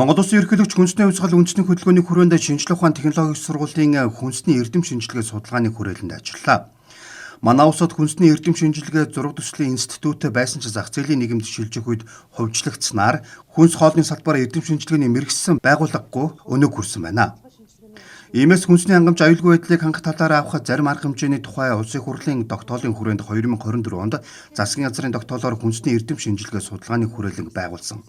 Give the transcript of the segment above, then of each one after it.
Монгол Улсын ерөнхийлөгч Хүнсний хувьсгал үндэсний хөдөлгөөний хүрээнд шинжлэх ухааны технологийн сургуулийн хүнсний эрдэм шинжилгээ судалгааны хүрээлэнд ажиллалаа. Манай улсад хүнсний эрдэм шинжилгээ зураг төслийн институт байсан ч зах зээлийн нийгэмд шилжих үед хувьчлагдсанаар хүнс хоолны салбараа эрдэм шинжилгээний мэргэжсэн байгууллагагүй өнөг хүрсэн байна. Иймээс хүнсний хангамж аюулгүй байдлыг хангах талаар авах зарим арга хэмжээний тухай улсын хурлын тогтоолын хүрээнд 2024 онд засгийн газрын тогтоолоор хүнсний эрдэм шинжилгээ судалгааны хүрээлэн байгуулсан.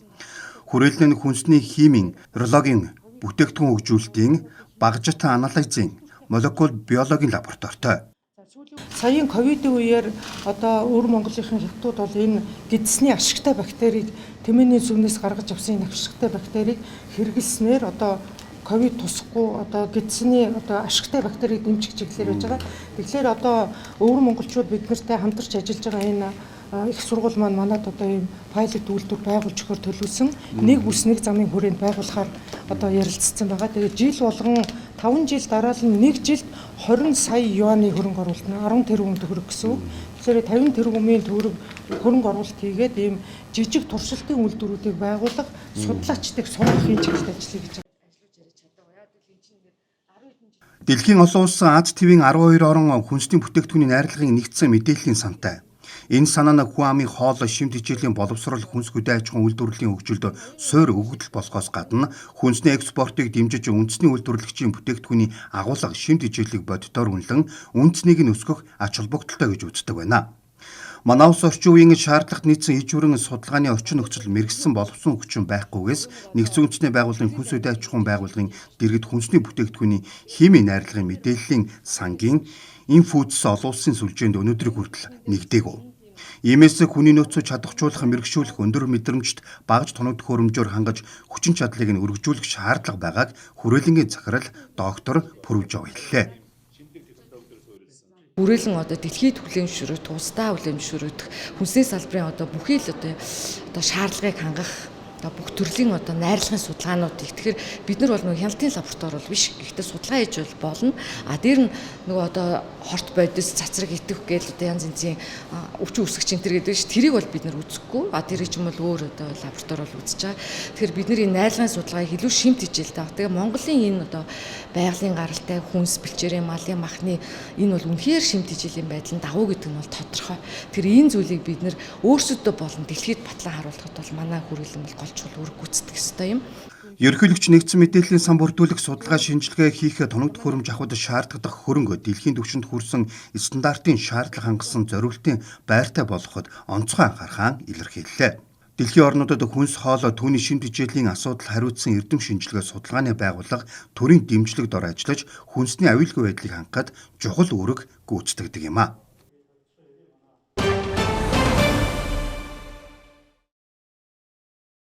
Хүрээлэн нь хүнсний химийн, урологийн, бүтээгдэхүүн хөгжүүлэлтийн, багажит анализын, молекул биологийн лабораторитой. Саяын ковидын үеэр одоо өвөр Монголынхын хятадууд бол энэ гидсний ашигтай бактерийг тэмээний сүмнээс гаргаж авсан энэ ашигтай бактерийг хэрэглэснээр одоо ковид тусахгүй одоо гидсний одоо ашигтай бактерийг дэмжих чиглэлээр байж байгаа. Тэгэхээр одоо өвөр монголчууд бид нартай хамтарч ажиллаж байгаа энэ их сургууль маань манад одоо ийм пайлот үйлдвэр байгуулж өгөхөөр төлөвлөсөн нэг бүс нэг замын хүрээнд байгуулахаар одоо ярилцсан байгаа. Тэгээд жил болгон 5 жил дараалал нь 1 жилд 20 сая юаны хөрөнгө оруулалт нь 10 тэрбум төгрөг гэсэн. Тэгэхээр 50 тэрбумын төгрөг хөрөнгө оруулалт хийгээд ийм жижиг туршилтын үйлдвэрүүдийг байгуулах судлаачдыг сургахын чиглэлд ажиллая гэж. Дэлхийн олон улсын Аз ТV-ийн 12 орон хүнсний бүтээгдэхүүний найрлагын нэгдсэн мэдээллийн сантай. Энэ санаа нь хүн амын хоол, шимт хичээлийн боловсрол, хүнс хөдөө аж ахуйн үйлдвэрлэлийн хөгжилд суурь өгөгдөл болохоос гадна хүнсний экспортыг дэмжиж үндэсний үйлдвэрлэгчийн бүтээгдэхүүний агуулга шимт хичээлийг боддоор үнэлэн үндэснийг нь өсгөх ач холбогдолтой гэж үздэг байна. Манай улс орчин үеийн шаардлагат нийцсэн иж бүрэн судалгааны орчин нөхцөл мэргэжсэн боловсон хүчин байхгүйгээс нэгдсэн үндэсний байгууллагын хүнс хөдөө аж ахуйн байгууллагын дэргэд хүнсний бүтээгдэхүүний химийн найрлагын мэдээллийн сангийн Инфудс олон улсын сүлжээнд өнөөдрийг хүртэл нэгдээгүү. Иймээс хүний нөөцөө чадахжуулах, мэрэгшүүлэх, өндөр мэдрэмжт багаж тоног төхөөрөмжөөр хангаж хүчин чадлыг нь өргөжүүлэх шаардлага байгааг хүрээлэнгийн захирал доктор Пүрвжав хэллээ. Хүрээлэн одоо дэлхийд хүлээмжшүүрэх, тусдаа хүлээмжшүүрэх хүнсний салбарын одоо бүхий л одоо шаардлагыг хангах бүх төрлийн одоо найрлагын судалгаанууд их. Тэгэхээр бид нар бол нэг хяналтын лаборатори бол биш. Гэхдээ судалгаа хийж болно. Дээр нь нөгөө одоо хорт бодис, цацраг идэх гээл одоо янз янзын өвчин үүсгэж энэ гэдэг чинь тэрийг бол бид нар үзэхгүй. Тэр чинь бол өөр одоо лаборатори бол үзэж байгаа. Тэгэхээр бид нар энэ найрлагын судалгааг илүү шимт хичээлтэй. Тэгээ Монголын энэ одоо байгалийн гаралтай хүнс, бэлчээрийн, малын, махны энэ бол үнэхээр шимт хичээлийн байдлын давуу гэдэг нь бол тодорхой. Тэгэхээр энэ зүйлийг бид нар өөрсөдөө болон дэлхийд батлан харуулахад бол манай хүрээлэн бол чул үүрэг гүйцэтгэх ёстой юм. Ерөнхийлөгч нэгдсэн мэдээллийн сан бүрдүүлэх судалгаа шинжилгээ хийх тоног төхөөрөмж авахд шаардлагатай хөрөнгө дэлхийн түвшинд хүрсэн стандартын шаардлага хангасан зориултын байртай болгоход онцгой анхаарахаа илэрхийллээ. Дэлхийн орнуудад хүнс хоол түүний шимт хичээлийн асуудал хариуцсан эрдэм шинжилгээ судалгааны байгууллага төрийн дэмжлэг дор ажиллаж хүнсний аюулгүй байдлыг хангахад чухал үүрэг гүйцэтгэдэг юм а.